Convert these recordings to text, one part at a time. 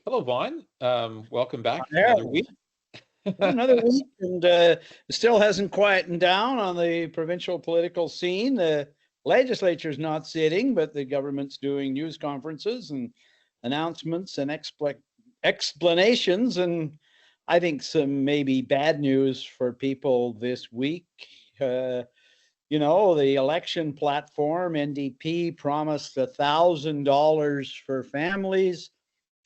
Hello, Vaughn. Welcome back. Another Harold. week. Another week, and it still hasn't quietened down on the provincial political scene. The legislature's not sitting, but the government's doing news conferences and announcements and explanations. And I think some maybe bad news for people this week. Uh, the election platform, NDP, promised $1,000 for families,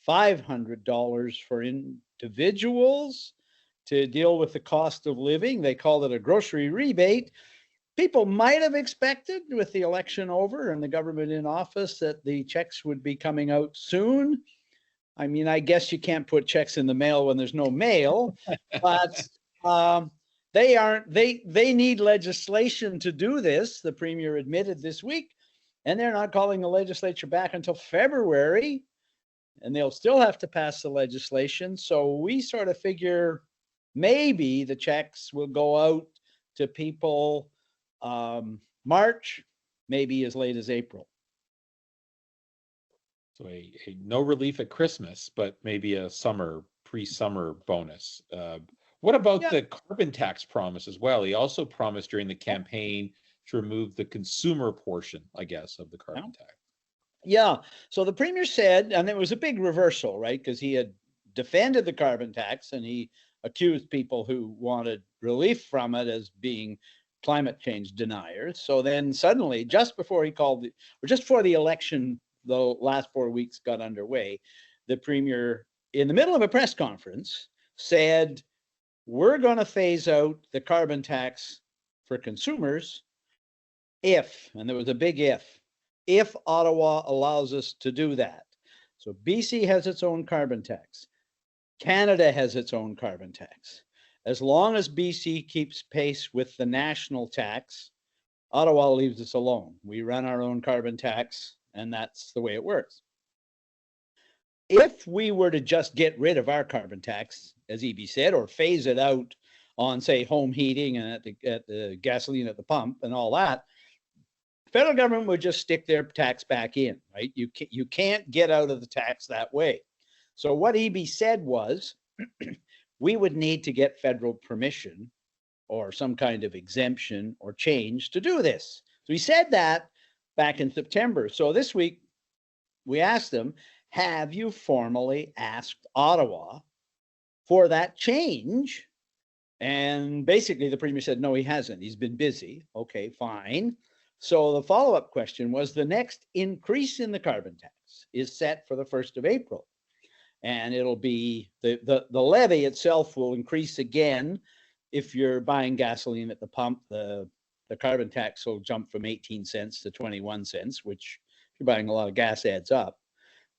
$500 for individuals to deal with the cost of living. They called it a grocery rebate. People might have expected, with the election over and the government in office, that the checks would be coming out soon. I mean, I guess you can't put checks in the mail when there's no mail, but um, they aren't. They need legislation to do this. The premier admitted this week, and they're not calling the legislature back until February, and they'll still have to pass the legislation. So we sort of figure maybe the checks will go out to people March, maybe as late as April. So a no relief at Christmas, but maybe a pre-summer bonus. What about Yeah. the carbon tax promise as well? He also promised during the campaign to remove the consumer portion, I guess, of the carbon tax. Yeah. So the premier said, and it was a big reversal, right? Because he had defended the carbon tax and he accused people who wanted relief from it as being climate change deniers. So then suddenly, just before just before the election, the last 4 weeks got underway, the premier, in the middle of a press conference, said, we're going to phase out the carbon tax for consumers if, and there was a big if Ottawa allows us to do that. So BC has its own carbon tax. Canada has its own carbon tax. As long as BC keeps pace with the national tax, Ottawa leaves us alone. We run our own carbon tax, and that's the way it works. If we were to just get rid of our carbon tax, as EB said, or phase it out on, say, home heating and at the gasoline at the pump and all that, federal government would just stick their tax back in, right? You can't get out of the tax that way. So what EB said was, we would need to get federal permission or some kind of exemption or change to do this. So he said that back in September. So this week we asked them, have you formally asked Ottawa for that change? And basically the premier said, no, he hasn't. He's been busy. Okay, fine. So the follow-up question was, the next increase in the carbon tax is set for the 1st of April. And it'll be, the levy itself will increase again. If you're buying gasoline at the pump, the carbon tax will jump from 18 cents to 21 cents, which if you're buying a lot of gas adds up.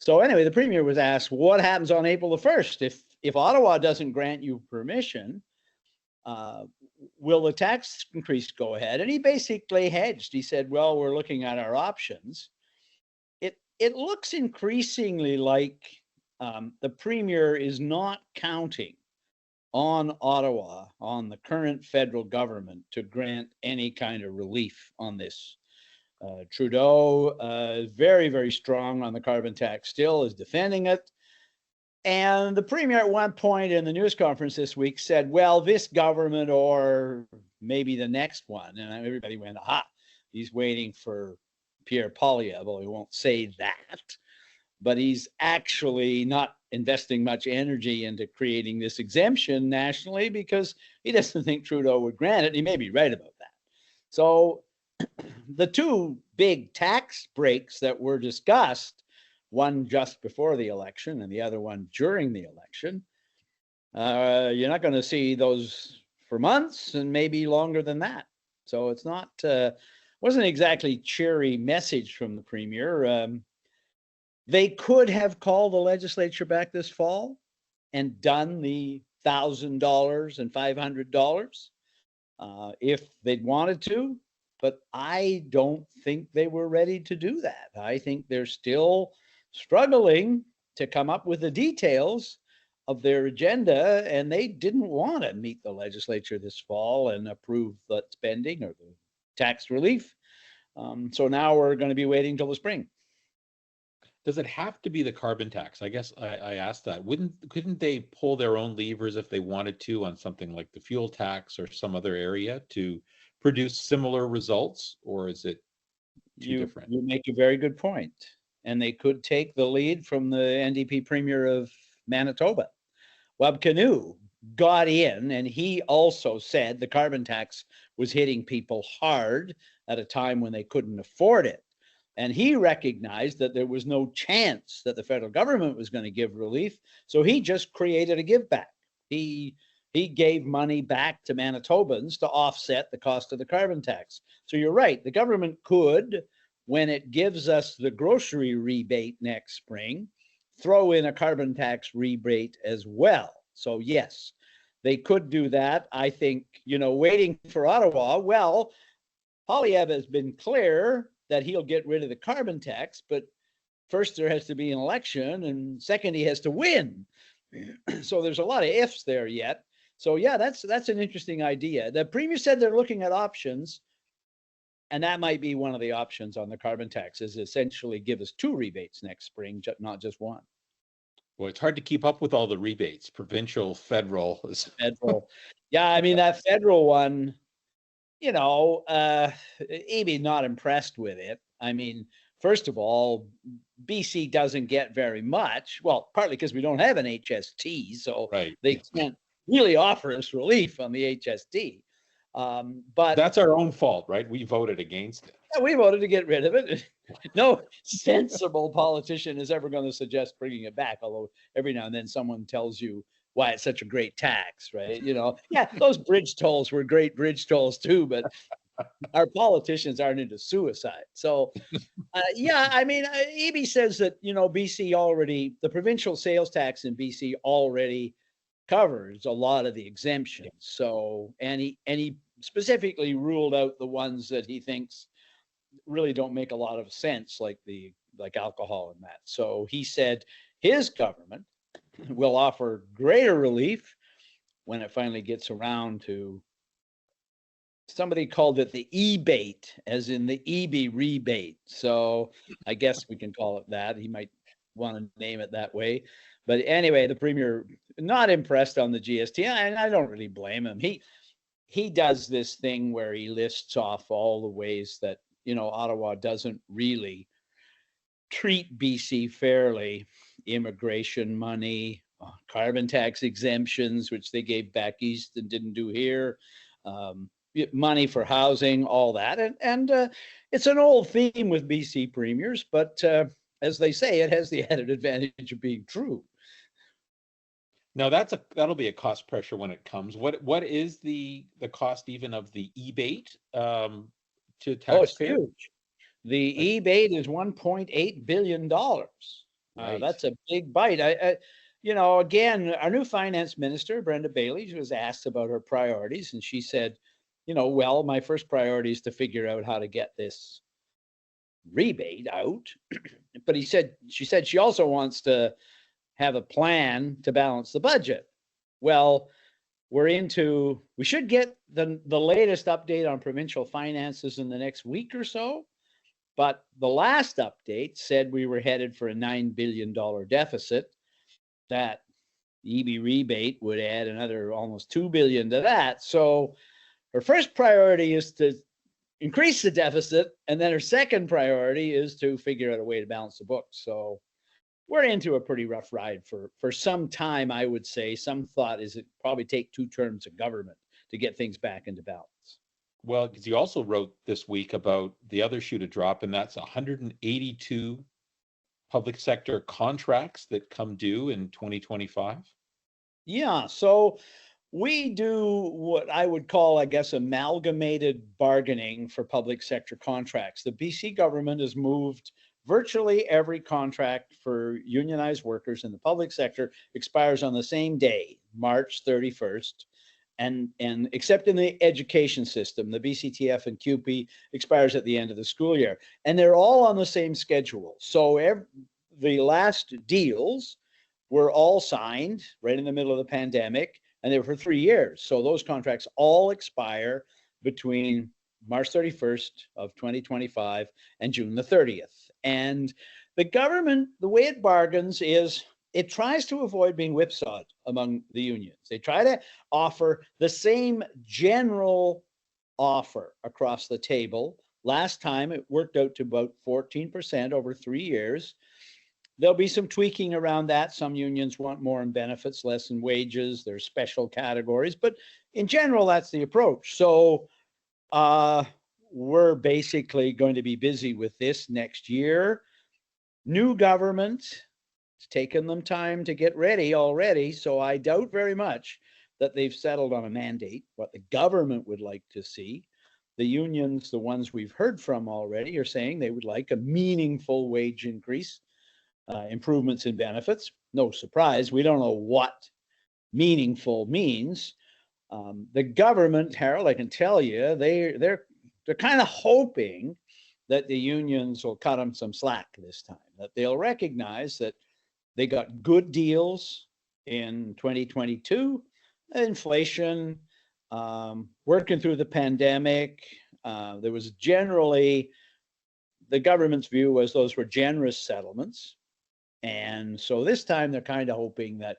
So anyway, the premier was asked, what happens on April the 1st? If Ottawa doesn't grant you permission, will the tax increase go ahead? And he basically hedged. He said, well, we're looking at our options. It looks increasingly like the premier is not counting on Ottawa, on the current federal government, to grant any kind of relief on this. Trudeau is very, very strong on the carbon tax, still is defending it. And the premier at one point in the news conference this week said, well, this government or maybe the next one. And everybody went, aha, he's waiting for Pierre Poilievre. Well, he won't say that, but he's actually not investing much energy into creating this exemption nationally because he doesn't think Trudeau would grant it. He may be right about that. So the two big tax breaks that were discussed, one just before the election and the other one during the election, you're not going to see those for months and maybe longer than that. So it's not, wasn't exactly cheery message from the premier. They could have called the legislature back this fall and done the $1,000 and $500 if they'd wanted to. But I don't think they were ready to do that. I think they're still struggling to come up with the details of their agenda, and they didn't want to meet the legislature this fall and approve that spending or the tax relief. So now we're going to be waiting till the spring. Does it have to be the carbon tax? I guess I asked that. Couldn't they pull their own levers if they wanted to on something like the fuel tax or some other area to produce similar results, or is it too different? You make a very good point. And they could take the lead from the NDP premier of Manitoba. Webb Canoe got in, and he also said the carbon tax was hitting people hard at a time when they couldn't afford it. And he recognized that there was no chance that the federal government was going to give relief. So he just created a give back. He gave money back to Manitobans to offset the cost of the carbon tax. So you're right. The government could, when it gives us the grocery rebate next spring, throw in a carbon tax rebate as well. So yes, they could do that. I think, waiting for Ottawa, well, Poilievre has been clear that he'll get rid of the carbon tax, but first there has to be an election, and second, he has to win. So there's a lot of ifs there yet. So yeah, that's an interesting idea. The premier said they're looking at options, and that might be one of the options on the carbon tax, is essentially give us 2 rebates next spring, not just 1. Well, it's hard to keep up with all the rebates, provincial, federal. Federal. Yeah, I mean, that federal one, Amy's not impressed with it. I mean, first of all, BC doesn't get very much. Well, partly because we don't have an HST, so Right. They can't really offer us relief on the HST. But that's our own fault, right? We voted against it. Yeah, we voted to get rid of it. No sensible politician is ever going to suggest bringing it back, although every now and then someone tells you why it's such a great tax, right? Yeah, those bridge tolls were great bridge tolls too, but our politicians aren't into suicide. So, yeah, I mean, Eby says that, BC already, the provincial sales tax in BC already covers a lot of the exemptions. So, and he specifically ruled out the ones that he thinks really don't make a lot of sense, like alcohol and that. So he said his government will offer greater relief when it finally gets around to, somebody called it the e-bate, as in the EB rebate. So I guess we can call it that. He might want to name it that way. But anyway, the premier not impressed on the GST, and I don't really blame him. He does this thing where he lists off all the ways that, Ottawa doesn't really treat BC fairly. Immigration money, carbon tax exemptions, which they gave back east and didn't do here, money for housing, all that. And it's an old theme with BC premiers, but as they say, it has the added advantage of being true. Now that'll be a cost pressure when it comes. What is the cost even of the e-bate to taxpayers? Oh, it's huge. The e-bate is $1.8 billion. Right. That's a big bite. Again, our new finance minister, Brenda Bailey, was asked about her priorities, and she said, well, my first priority is to figure out how to get this rebate out. But she said she also wants to have a plan to balance the budget. Well, we should get the latest update on provincial finances in the next week or so. But the last update said we were headed for a $9 billion deficit. That EB rebate would add another almost $2 billion to that. So her first priority is to increase the deficit, and then her second priority is to figure out a way to balance the books. So we're into a pretty rough ride for some time, I would say. Some thought is it probably take 2 terms of government to get things back into balance. Well, because you also wrote this week about the other shoe to drop, and that's 182 public sector contracts that come due in 2025. Yeah, so we do what I would call, I guess, amalgamated bargaining for public sector contracts. The BC government has moved virtually every contract for unionized workers in the public sector expires on the same day, March 31st. And except in the education system, the BCTF and QP expires at the end of the school year. And they're all on the same schedule. So the last deals were all signed right in the middle of the pandemic, and they were for 3 years. So those contracts all expire between March 31st of 2025 and June the 30th. And the government, the way it bargains is it tries to avoid being whipsawed among the unions. They try to offer the same general offer across the table. Last time it worked out to about 14% over 3 years. There'll be some tweaking around that. Some unions want more in benefits, less in wages. There's special categories, but in general, that's the approach. So we're basically going to be busy with this next year. New government, it's taken them time to get ready already. So I doubt very much that they've settled on a mandate, what the government would like to see. The unions, the ones we've heard from already, are saying they would like a meaningful wage increase, improvements in benefits. No surprise, we don't know what meaningful means. The government, Harold, I can tell you, they're kind of hoping that the unions will cut them some slack this time, that they'll recognize that they got good deals in 2022, inflation, working through the pandemic. There was generally, the government's view was those were generous settlements. And so this time they're kind of hoping that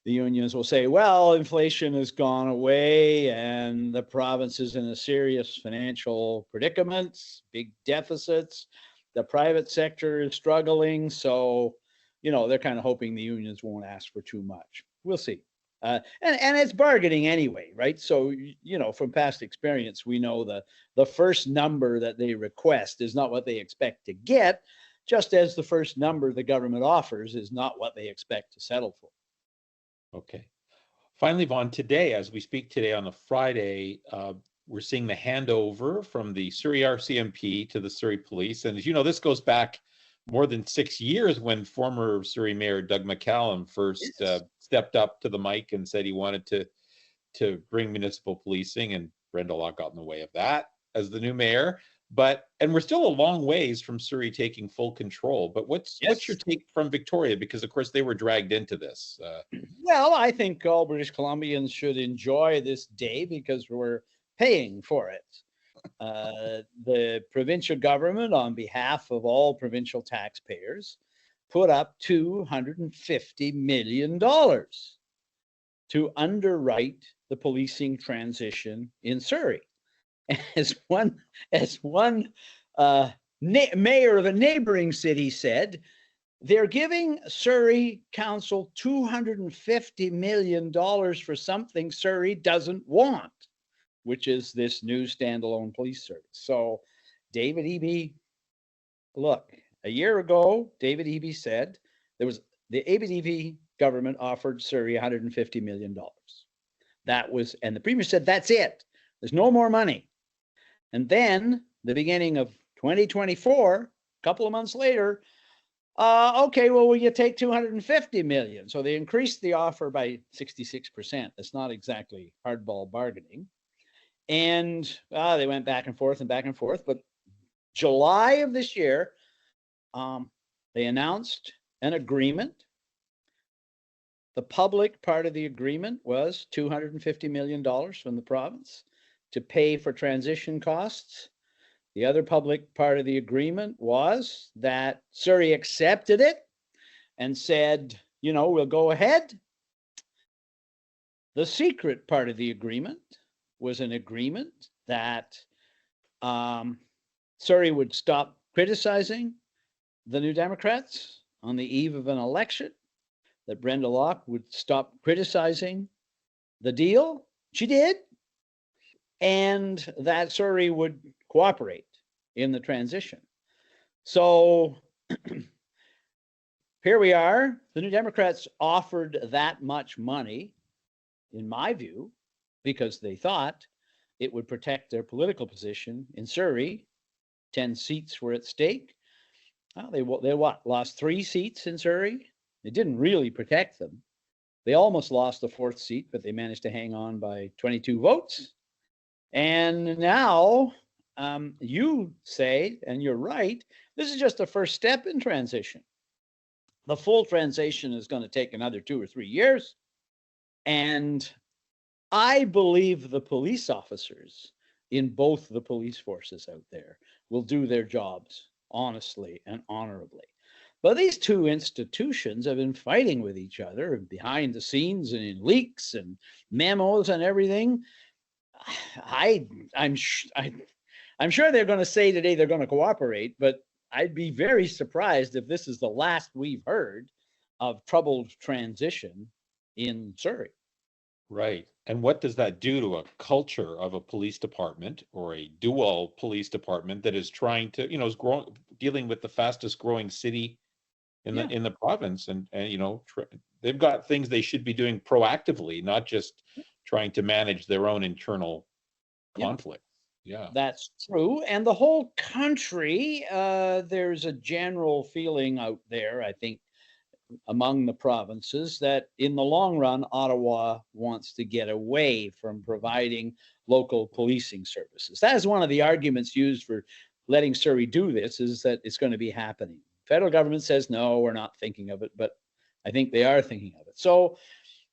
the unions will say, well, inflation has gone away and the province is in a serious financial predicament, big deficits. The private sector is struggling. So, they're kind of hoping the unions won't ask for too much. We'll see. And it's bargaining anyway, right? So, from past experience, we know the first number that they request is not what they expect to get, just as the first number the government offers is not what they expect to settle for. Okay. Finally, Vaughn, today, as we speak today on a Friday, we're seeing the handover from the Surrey RCMP to the Surrey Police. And as you know, this goes back more than 6 years when former Surrey Mayor Doug McCallum first stepped up to the mic and said he wanted to bring municipal policing, and Brenda Locke got in the way of that as the new mayor. And we're still a long ways from Surrey taking full control. But what's your take from Victoria? Because of course they were dragged into this. Well, I think all British Columbians should enjoy this day because we're paying for it. The provincial government, on behalf of all provincial taxpayers, put up $250 million to underwrite the policing transition in Surrey. As one mayor of a neighboring city said, they're giving Surrey Council $250 million for something Surrey doesn't want, which is this new standalone police service. So David Eby, look, a year ago, David Eby said the David Eby government offered Surrey $150 million. And the premier said, that's it. There's no more money. And then the beginning of 2024, a couple of months later, okay, well, will you take $250 million? So they increased the offer by 66%. That's not exactly hardball bargaining. And they went back and forth. But July of this year, they announced an agreement. The public part of the agreement was $250 million from the province to pay for transition costs. The other public part of the agreement was that Surrey accepted it and said, we'll go ahead. The secret part of the agreement was an agreement that Surrey would stop criticizing the New Democrats on the eve of an election, that Brenda Locke would stop criticizing the deal. She did. And that Surrey would cooperate in the transition. So here we are. The New Democrats offered that much money, in my view, because they thought it would protect their political position in Surrey. 10 seats were at stake. Well, they lost 3 seats in Surrey. It didn't really protect them. They almost lost the 4th seat, but they managed to hang on by 22 votes. And now you say, and you're right, this is just the first step in transition. The full transition is going to take another 2 or 3 years. And I believe the police officers in both the police forces out there will do their jobs honestly and honorably. But these two institutions have been fighting with each other behind the scenes and in leaks and memos and everything. I, I'm, I'm sure they're going to say today they're going to cooperate, but I'd be very surprised if this is the last we've heard of troubled transition in Surrey. Right. And what does that do to a culture of a police department or a dual police department that is trying to, is growing, dealing with the fastest growing city in Yeah. the province, and they've got things they should be doing proactively, not just trying to manage their own internal conflict. Yeah, that's true. And the whole country, there's a general feeling out there, I think, among the provinces that in the long run, Ottawa wants to get away from providing local policing services. That is one of the arguments used for letting Surrey do this, is that it's going to be happening. Federal government says, no, we're not thinking of it, but I think they are thinking of it. So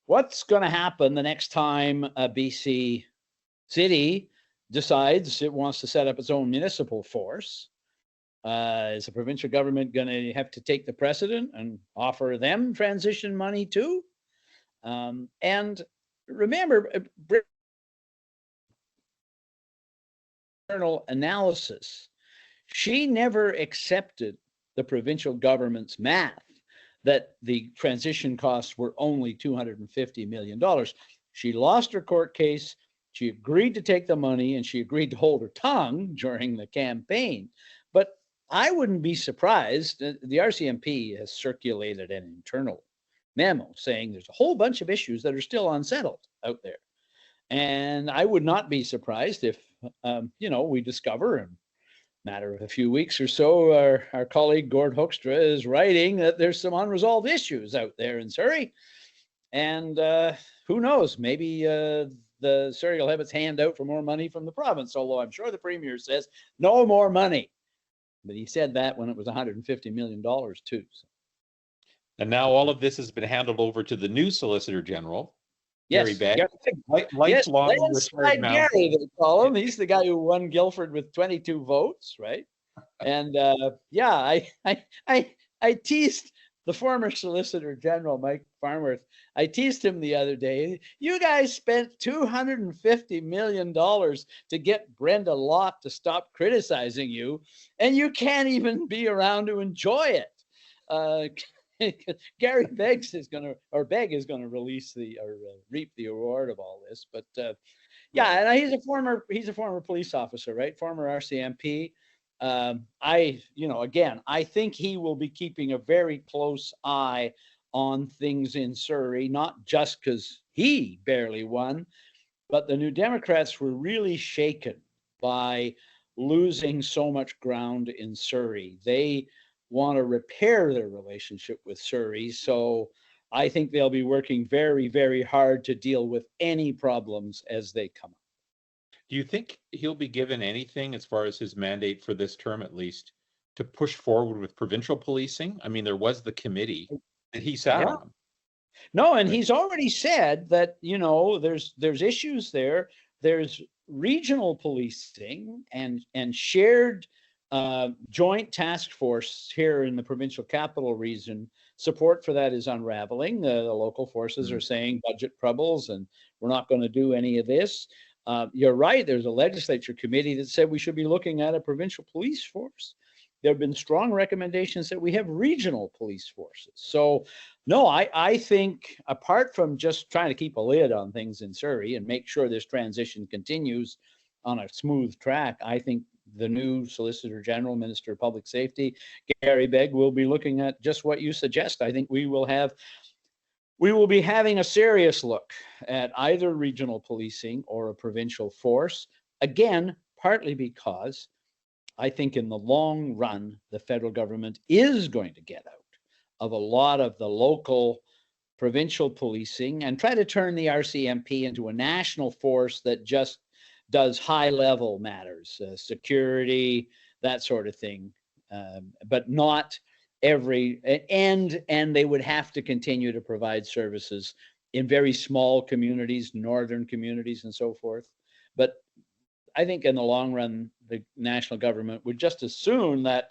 what's going to happen the next time a BC city decides it wants to set up its own municipal force? Is the provincial government going to have to take the precedent and offer them transition money too? And remember, internal analysis, she never accepted the provincial government's math that the transition costs were only $250 million. She lost her court case. She agreed to take the money, and she agreed to hold her tongue during the campaign. But I wouldn't be surprised. The RCMP has circulated an internal memo saying there's a whole bunch of issues that are still unsettled out there. And I would not be surprised if, we discover in a matter of a few weeks or so, our colleague Gord Hoekstra is writing that there's some unresolved issues out there in Surrey. And who knows, maybe the Surrey will have its hand out for more money from the province, although I'm sure the Premier says no more money. But he said that when it was $150 million too. So. And now all of this has been handed over to the new Solicitor General, Gary Yes, Begg. yes, Lifelong landslide Gary, they call him. He's the guy who won Guildford with 22 votes, right? And I teased the former Solicitor General, Mike Farnworth. I teased him the other day. You guys spent $250 million to get Brenda Locke to stop criticizing you, and you can't even be around to enjoy it. Gary Begg is going to release reap the reward of all this. But and he's a former police officer, right? Former RCMP. I think he will be keeping a very close eye on things in Surrey, not just because he barely won, but the New Democrats were really shaken by losing so much ground in Surrey. They want to repair their relationship with Surrey, so I think they'll be working very, very hard to deal with any problems as they come up. Do you think he'll be given anything, as far as his mandate for this term at least, to push forward with provincial policing? I mean, there was the committee that he sat on. No, and he's already said that, there's issues there. There's regional policing and shared joint task force here in the provincial capital region. Support for that is unraveling. The local forces are saying budget troubles and we're not going to do any of this. You're right. There's a legislature committee that said we should be looking at a provincial police force. There have been strong recommendations that we have regional police forces. So, no, I think apart from just trying to keep a lid on things in Surrey and make sure this transition continues on a smooth track, I think the new Solicitor General, Minister of Public Safety, Gary Begg, will be looking at just what you suggest. I think we will be having a serious look at either regional policing or a provincial force. Again, partly because I think in the long run, the federal government is going to get out of a lot of the local provincial policing and try to turn the RCMP into a national force that just does high level matters, security, that sort of thing, but not every, and they would have to continue to provide services in very small communities, northern communities and so forth. But I think in the long run, the national government would just as soon that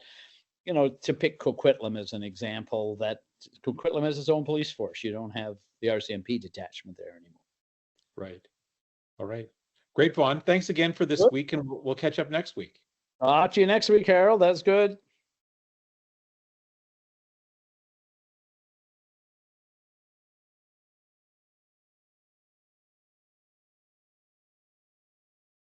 you know, to pick Coquitlam as an example, that Coquitlam has its own police force. You don't have the RCMP detachment there anymore. Right. All right. Great, Vaughn. Thanks again for this Good. week, and we'll catch up next week. I'll talk to you next week, Harold. That's good.